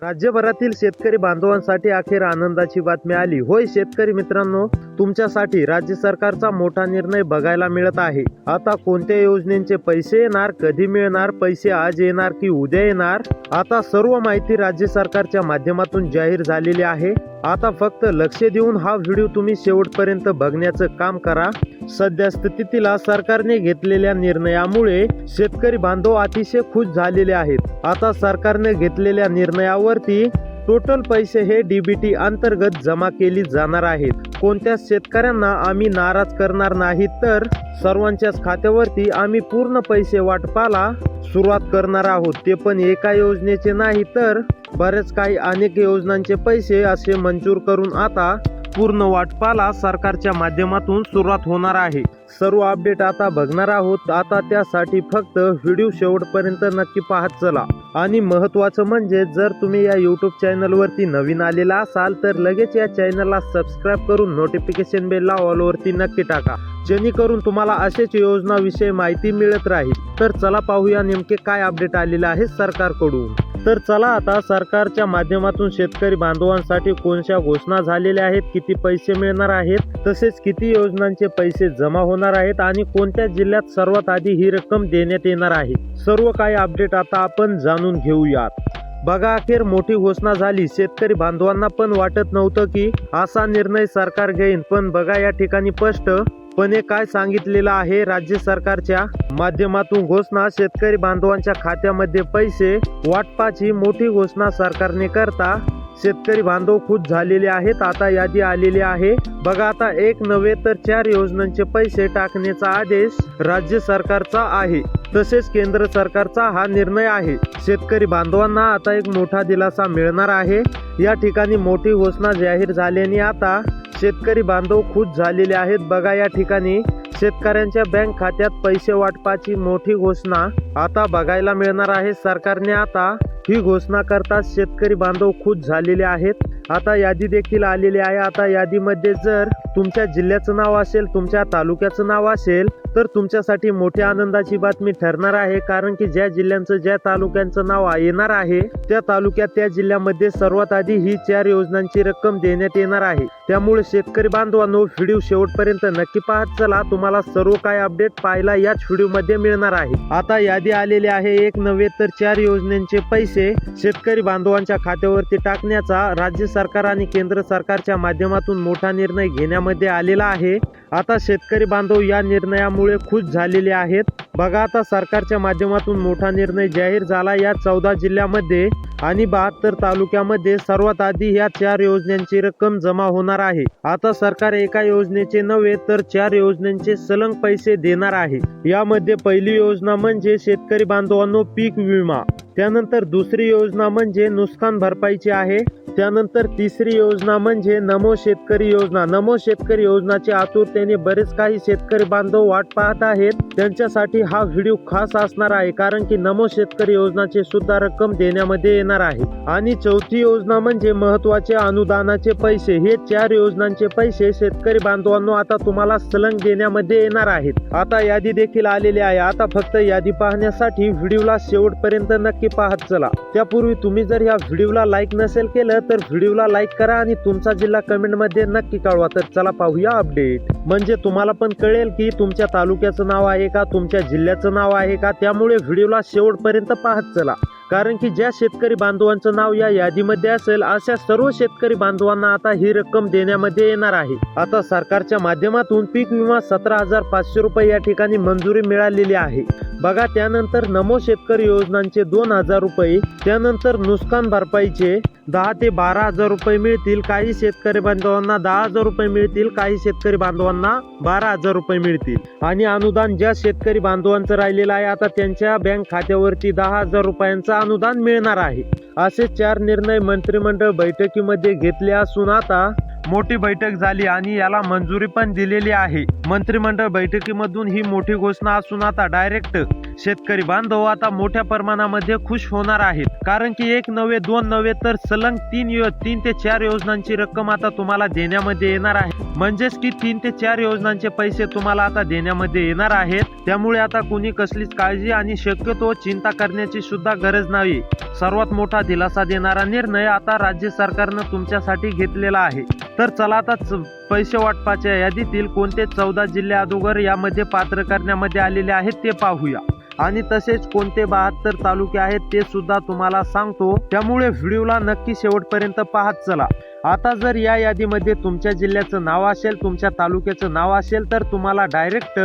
राज्यभरातील शेतकरी बांधवांसाठी अखेर आनंदाची बातमी आली. होय शेतकरी मित्रांनो, तुमच्यासाठी राज्य सरकारचा मोठा निर्णय बघायला मिळत आहे. आता कोणत्या योजनेचे पैसे येणार, कधी मिळणार, पैसे आज येणार की उद्या येणार, आता सर्व माहिती राज्य सरकारच्या माध्यमातून जाहीर झालेली आहे. आता फक्त लक्ष देऊन हा व्हिडिओ तुम्ही शेवटपर्यंत बघण्याचं काम करा. सध्या स्थितीला सरकारने घेतलेल्या निर्णयामुळे शेतकरी बांधव अतिशय खुश झालेले आहेत. आता सरकारने घेतलेल्या निर्णयावरती टोटल पैसे हे डीबीटी अंतर्गत जमा केली जाणार आहेत. कोणत्याच शेतकऱ्यांना आम्ही नाराज करणार नाही, तर सर्वांच्याच खात्यावरती आम्ही पूर्ण पैसे वाटपाला सुरुवात करणार आहोत. ते पण एका योजनेचे नाही, तर बरेच काही अनेक योजनांचे पैसे असे मंजूर करून आता पूर्ण वाटपाला सरकारच्या माध्यमातून सुरुवात होणार आहे. सर्व अपडेट आता बघणार आहोत. आता त्यासाठी फक्त व्हिडिओ शेवटपर्यंत नक्की पाहत चला. आणि महत्त्वाचं म्हणजे जर तुम्ही या यूट्यूब चॅनलवरती नवीन आलेला असाल तर लगेच या चॅनलला सबस्क्राईब करून नोटिफिकेशन बेलला ऑलवरती नक्की टाका, जेणेकरून तुम्हाला असेच योजनाविषयी माहिती मिळत राहील. तर चला पाहूया नेमके काय अपडेट आलेले आहे सरकारकडून. तर चला आता सरकारच्या माध्यमातून शेतकरी बांधवांसाठी कोणत्या घोषणा झालेल्या आहेत, किती पैसे मिळणार आहेत, तसेच किती योजनांचे पैसे जमा होणार आहेत आणि कोणत्या जिल्ह्यात सर्वात आधी ही रक्कम देण्यात येणार आहे, सर्व काही अपडेट आता आपण जाणून घेऊयात. बघा, अखेर मोठी घोषणा झाली. शेतकरी बांधवांना पण वाटत नव्हतं की असा निर्णय सरकार घेईन, पण बघा या ठिकाणी स्पष्टपणे काय सांगितलेलं आहे राज्य सरकारच्या माध्यमातून घोषणा. शेतकरी बांधवांच्या खात्यामध्ये पैसे वाटपाची मोठी घोषणा सरकारने करता शेतकरी बांधव खुश झालेले आहेत. आता यादी आलेली आहे. बघा, आता एक नव्हे तर 4 योजनांचे पैसे टाकण्याचा आदेश राज्य सरकारचा आहे, तसेच केंद्र सरकारचा हा निर्णय आहे. शेतकरी बांधवांना आता एक मोठा दिलासा मिळणार आहे. या ठिकाणी मोठी घोषणा जाहीर झाल्याने आता शेतकरी बांधव खुश झालेले आहेत. बघा, या ठिकाणी शेतकऱ्यांच्या बँक खात्यात पैसे वाटपाची मोठी घोषणा आता बघायला मिळणार आहे. सरकारने आता ही घोषणा करताच शेतकरी बांधव खुश झालेले आहेत. आता यादी देखील आलेली आहे. आता यादीमध्ये जर तुमच्या जिल्ह्याचं नाव असेल, तुमच्या तालुक्याचं नाव असेल, तर तुमच्यासाठी मोठ्या आनंदाची बातमी ठरणार आहे. कारण की ज्या जिल्ह्यांचं, ज्या तालुक्यांचं नाव येणार आहे, त्या तालुक्यात, त्या जिल्ह्यामध्ये सर्वात आधी ही 4 योजनांची रक्कम देण्यात येणार आहे. त्यामुळे शेतकरी बांधवांनो, व्हिडिओ शेवटपर्यंत नक्की पाहत चला. तुम्हाला सर्व काय अपडेट पाहायला याच व्हिडिओमध्ये मिळणार आहे. आता यादी आलेली आहे. एक नव्हे तर 4 योजनांचे पैसे शेतकरी बांधवांच्या खात्यावरती टाकण्याचा राज्य सरकार आणि केंद्र सरकारच्या माध्यमातून मोठा निर्णय घेण्यामध्ये आलेला आहे. आता शेतकरी बांधव या निर्णयामुळे खुश झालेले आहेत. बघा, आता सरकारच्या माध्यमातून मोठा निर्णय जाहीर झाला. या 14 जिल्ह्यामध्ये आणि 72 तालुक्यामध्ये सर्वात आधी ह्या 4 योजनांची रक्कम जमा होणार आहे. आता सरकार एका योजनेचे नव्हे तर 4 योजनांचे सलग पैसे देणार आहे. यामध्ये पहिली योजना म्हणजे शेतकरी बांधवांनो पीक विमा, त्यानंतर दुसरी योजना म्हणजे नुकसान भरपाईची आहे, त्यानंतर तिसरी योजना म्हणजे नमो शेतकरी योजना. नमो शेतकरी योजनाचे आतुरतेने बरेच काही शेतकरी बांधव वाट पाहत आहेत. त्यांच्यासाठी हा व्हिडिओ खास असणार आहे, कारण की नमो शेतकरी योजनाचे सुद्धा रक्कम देण्यामध्ये येणार आहे. आणि चौथी योजना म्हणजे महत्वाचे अनुदानाचे पैसे. हे 4 योजनांचे पैसे शेतकरी बांधवांनो आता तुम्हाला सलग देण्यामध्ये येणार आहेत. आता यादी देखील आलेली आहे. आता फक्त यादी पाहण्यासाठी व्हिडिओला शेवटपर्यंत नक्की पाहत चला. त्यापूर्वी तुम्ही जर या व्हिडिओला लाईक नसेल केलं तर व्हिडिओला लाईक करा आणि तुमचा जिल्हा कमेंट मध्ये नक्की कळवा. तर चला पाहूया अपडेट. म्हणजे तुम्हाला पण कळेल की तुमच्या तालुक्याचं नाव आहे का, तुमच्या जिल्ह्याचं नाव आहे का. त्यामुळे व्हिडिओला शेवटपर्यंत पाहत चला, कारण की ज्या शेतकरी बांधवांचं नाव या यादीमध्ये असेल अशा सर्व शेतकरी बांधवांना आता ही रक्कम देण्यामध्ये येणार आहे. आता सरकारच्या माध्यमातून पीक विमा 17,500 रुपये या ठिकाणी मंजुरी मिळालेली आहे. बघा, त्यानंतर नमो शेतकरी योजनांचे 2,000 रुपये, त्यानंतर नुकसान भरपाईचे 10 ते 12,000 रुपये मिळतील. काही शेतकरी बांधवांना 10,000 रुपये मिळतील, काही शेतकरी बांधवांना 12,000 रुपये मिळतील. आणि अनुदान ज्या शेतकरी बांधवांचं राहिलेलं आहे आता त्यांच्या बँक खात्यावरती 10,000 रुपयांचं अनुदान मिळणार आहे. असे 4 निर्णय मंत्रिमंडळ बैठकीमध्ये घेतले असून आता मोठी बैठक झाली आणि याला मंजुरी पण दिलेली आहे. मंत्रिमंडळ बैठकीमधून ही मोठी घोषणा असून आता डायरेक्ट शेतकरी बांधव आता मोठ्या प्रमाणामध्ये खुश होणार आहेत, कारण की एक नव्हे दोन नव्हे तर सलग 3 ते 4 योजनांची रक्कम आता तुम्हाला देण्यामध्ये येणार आहे. म्हणजेच की 3 ते 4 योजनांचे पैसे तुम्हाला आता देण्यामध्ये येणार आहेत. त्यामुळे आता कुणी कसलीच काळजी आणि शक्यतो चिंता करण्याची सुद्धा गरज नाही. सर्वात मोठा दिलासा देणारा निर्णय आता राज्य सरकारनं तुमच्यासाठी घेतलेला आहे. तर चला आता पैसे वाटपाच्या यादीतील कोणते 14 जिल्हे अगोदर यामध्ये पात्र करण्यामध्ये आलेले आहेत ते पाहूया, आणि तसेच कोणते 72 तालुके आहेत ते सुद्धा तुम्हाला सांगतो. त्यामुळे व्हिडिओला नक्की शेवटपर्यंत पाहत चला. आता जर या यादीमध्ये तुमच्या जिल्ह्याचं नाव असेल, तुमच्या तालुक्याचं नाव असेल, तर तुम्हाला डायरेक्ट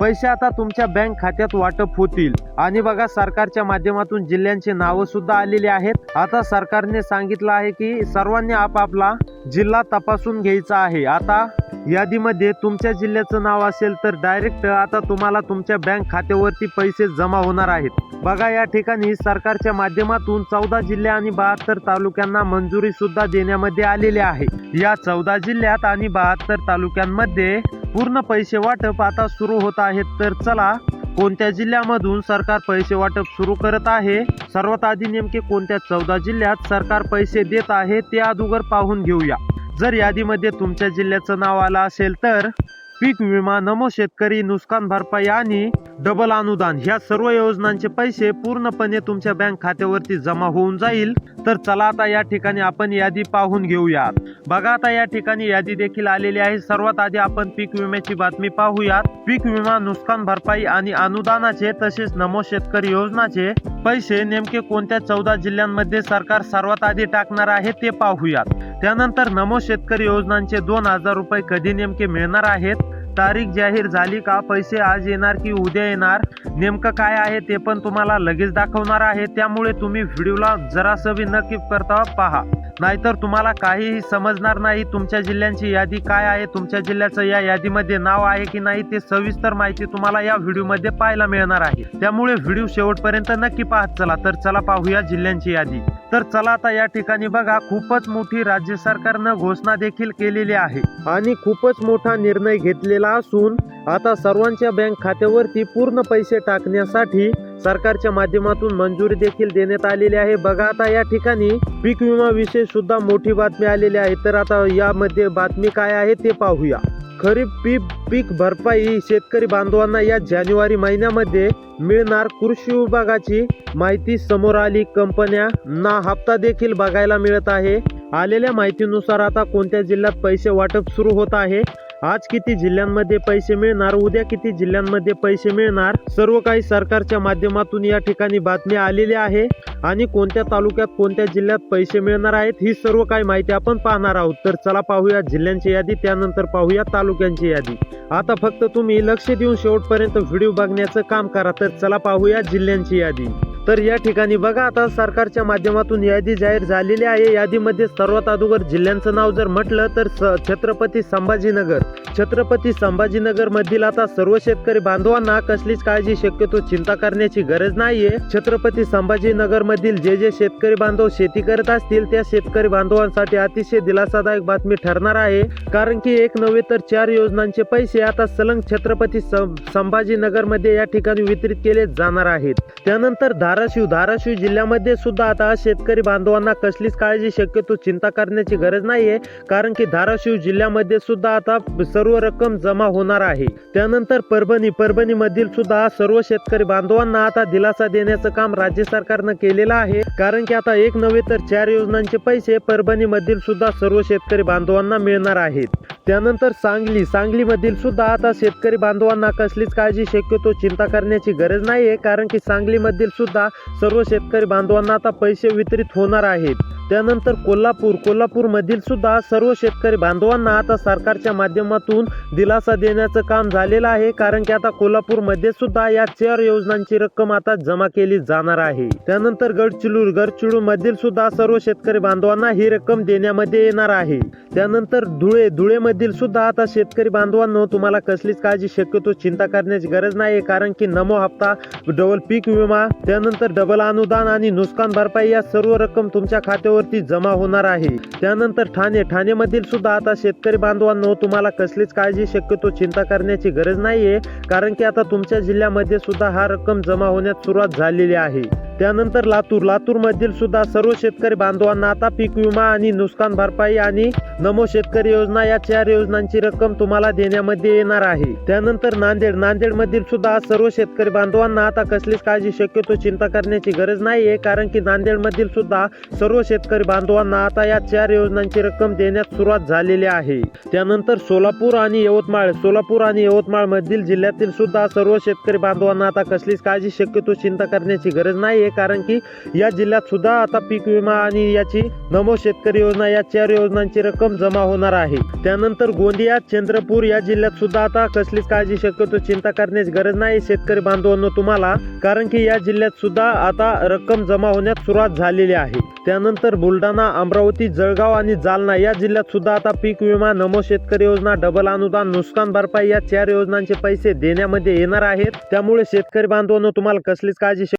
पैसे आता तुमच्या बँक खात्यात वाटप होतील. आणि बघा, सरकारच्या माध्यमातून जिल्ह्यांचे नाव सुद्धा आलेले आहेत. आता सरकारने सांगितलं आहे की सर्वांनी आपापला जिल्हा तपासून घ्यायचा आहे. आता यादीमध्ये तुमच्या जिल्ह्याचं नाव असेल तर डायरेक्ट आता तुम्हाला तुमच्या बँक खात्यावरती पैसे जमा होणार आहेत. बघा, या ठिकाणी सरकारच्या माध्यमातून 14 जिल्हे आणि 72 तालुक्यांना मंजुरी सुद्धा देण्यामध्ये आलेली आहे. या 14 जिल्ह्यात आणि 72 तालुक्यांमध्ये पूर्ण पैसे वाटप आता सुरू होत आहेत. तर चला, कोणत्या जिल्ह्यामधून सरकार पैसे वाटप सुरू करत आहे, सर्वात आधी नेमके कोणत्या 14 जिल्ह्यात सरकार पैसे देत आहे ते अगोदर पाहून घेऊया. जर यादीमध्ये तुमच्या जिल्ह्याचं नाव आलं असेल तर पीक विमा, नमो शेतकरी, नुकसान भरपाई आणि डबल अनुदान ह्या सर्व योजनांचे पैसे पूर्णपणे तुमच्या बँक खात्यावरती जमा होऊन जाईल. तर चला आता या ठिकाणी आपण यादी पाहून घेऊयात. बघा, आता या ठिकाणी यादी देखील आलेली आहे. सर्वात आधी आपण पीक विम्याची बातमी पाहूयात. पीक विमा, नुकसान भरपाई आणि अनुदानाचे तसेच नमो शेतकरी योजनाचे पैसे नेमके कोणत्या 14 जिल्ह्यांमध्ये सरकार सर्वात आधी टाकणार आहे ते पाहूयात. त्यानंतर नमो शेतकरी योजनांचे 2000 रुपये कधी नेमके मिळणार आहेत, तारीख जाहीर झाली का, पैसे आज येणार की उद्या येणार, नेमकं काय आहे ते पण तुम्हाला लगेच दाखवणार आहे. त्यामुळे तुम्ही व्हिडिओला जरासं बी न स्किप करता पहा, नाहीतर तुम्हाला काहीही समजणार नाही. तुमच्या जिल्ह्यांची यादी काय आहे, तुमच्या जिल्ह्याचं या यादीमध्ये नाव आहे की नाही ते सविस्तर माहिती तुम्हाला या व्हिडिओमध्ये पाहायला मिळणार आहे. त्यामुळे व्हिडिओ शेवटपर्यंत नक्की पाहत चला. तर चला पाहूया जिल्ह्यांची यादी. तर चला आता या ठिकाणी बघा, खूपच मोठी राज्य सरकारनं घोषणा देखील केलेली आहे आणि खूपच मोठा निर्णय घेतलेला असून आता सर्वांच्या बँक खात्यावरती पूर्ण पैसे टाकण्यासाठी सरकारच्या माध्यमातून मंजुरी देखील देण्यात आलेली आहे. बघा, आता या ठिकाणी पीक विमा विषयी सुद्धा मोठी बातमी आलेली आहे. तर आता यामध्ये बातमी काय आहे ते पाहूया. खरीप पीक भरपाई शेतकरी बांधवांना या जानेवारी महिन्यामध्ये मिळणार. कृषी विभागाची माहिती समोर आली. कंपन्यांना हप्ता देखील बघायला मिळत आहे. आलेल्या माहितीनुसार आता कोणत्या जिल्ह्यात पैसे वाटप सुरू होत आहे, आज किती जिल्ह्यांमध्ये पैसे मिळणार, उद्या किती जिल्ह्यांमध्ये पैसे मिळणार, सर्व काही सरकारच्या माध्यमातून या ठिकाणी बातमी आलेली आहे. आणि कोणत्या तालुक्यात कोणत्या जिल्ह्यात पैसे मिळणार आहेत ही सर्व काही माहिती आपण पाहणार आहोत. तर चला पाहूया जिल्ह्यांची यादी, त्यानंतर पाहूया तालुक्यांची यादी. आता फक्त तुम्ही लक्ष देऊन शेवटपर्यंत व्हिडिओ बघण्याचं काम करा. तर चला पाहूया जिल्ह्यांची यादी. तर या ठिकाणी बघा, आता सरकारच्या माध्यमातून यादी जाहीर झालेली आहे. यादीमध्ये सर्वात अगोदर जिल्ह्यांचं नाव जर म्हटलं तर छत्रपती संभाजीनगर. छत्रपती संभाजीनगर मधील आता सर्व शेतकरी बांधवांना कसलीच काळजी, शक्यतो चिंता करण्याची गरज नाहीये. छत्रपती संभाजीनगर मधील जे शेतकरी बांधव शेती करत असतील त्या शेतकरी बांधवांसाठी अतिशय दिलासादायक बातमी ठरणार आहे, कारण की एक नव्हे तर 4 योजनांचे पैसे आता सलग छत्रपती संभाजीनगर मध्ये या ठिकाणी वितरित केले जाणार आहेत. त्यानंतर धाराशिव जिल्ह्यामध्ये सुद्धा आता शेतकरी बांधवांना कसलीच काळजी, शक्यतो चिंता करण्याची गरज नाहीये, कारण की धाराशिव जिल्ह्यामध्ये सुद्धा आता सर्व रक्कम जमा होणार आहे. त्यानंतर परभणी मधील सुद्धा सर्व शेतकरी बांधवांना आता दिलासा देण्याचं काम राज्य सरकारनं केलेलं आहे, कारण की आता एक नव्हे तर 4 योजनांचे पैसे परभणी मधील सुद्धा सर्व शेतकरी बांधवांना मिळणार आहेत. त्यानंतर सांगली मधील सुद्धा आता शेतकरी बांधवांना कसलीच काळजी, शक्यतो चिंता करण्याची गरज नाहीये, कारण की सांगली मधील सुद्धा सर्व शेतकरी बांधवांना आता पैसे वितरित होणार आहेत. त्यानंतर कोल्हापूर मधील सुद्धा सर्व शेतकरी बांधवांना आता सरकारच्या माध्यमातून दिलासा देण्याचं काम झालेलं आहे, कारण की आता कोल्हापूर मध्ये सुद्धा या 4 योजनांची रक्कम आता जमा केली जाणार आहे. त्यानंतर गडचिरोली मधील सुद्धा सर्व शेतकरी बांधवांना ही रक्कम देण्यामध्ये येणार आहे. त्यानंतर धुळे मधील सुद्धा आता शेतकरी बांधवांनो, तुम्हाला कसलीच काळजी, शक्यतो चिंता करण्याची गरज नाही, कारण की नमो हप्ता, डबल पीक विमा, त्यानंतर डबल अनुदान आणि नुकसान भरपाई या सर्व रक्कम तुमच्या खात्यावर खात्यावरती जमा होणार आहे. त्यानंतर ठाणेमधील सुद्धा आता शेतकरी बांधवांनो तुम्हाला कसलीच काळजी शक्यतो चिंता करण्याची गरज नाहीये, कारण की आता तुमच्या जिल्ह्यामध्ये सुद्धा हा रक्कम जमा होण्यास सुरुवात झालेली आहे. त्यानंतर लातूर मधील सुद्धा सर्व शेतकरी बांधवांना आता पीक विमा आणि नुकसान भरपाई आणि नमो शेतकरी योजना या 4 योजनांची रक्कम तुम्हाला देण्यामध्ये येणार आहे. त्यानंतर नांदेड मधील सुद्धा सर्व शेतकरी बांधवांना आता कसलीच काळजी शक्यतो चिंता करण्याची गरज नाहीये, कारण की नांदेड मधील सुद्धा सर्व शेतकरी बांधवांना आता या 4 योजनांची रक्कम देण्यास सुरुवात झालेली आहे. त्यानंतर सोलापूर आणि यवतमाळ मधील जिल्ह्यातील सुद्धा सर्व शेतकरी बांधवांना आता कसलीच काळजी शक्यतो चिंता करण्याची गरज नाहीये, कारण की या जिल्ह्यात सुद्धा आता पीक विमा आणि याची नमो शेतकरी योजना या 4 योजनांची रक्कम जमा होणार आहे. त्यानंतर गोंदिया, चंद्रपूर या जिल्ह्यात सुद्धा आता कसलीच काळजी शक्यतो चिंता करण्याची गरज नाही शेतकरी बांधवांनो तुम्हाला, कारण की या जिल्ह्यात सुद्धा आता रक्कम जमा होण्यास सुरुवात झालेली आहे. त्यानंतर बुलढाणा, अमरावती, जळगाव आणि जालना या जिल्ह्यात सुद्धा आता पीक विमा, नमो शेतकरी योजना, डबल अनुदान, नुकसान भरपाई या 4 योजनांचे पैसे देण्यामध्ये येणार आहेत. त्यामुळे शेतकरी बांधवांनो तुम्हाला कसलीच काळजी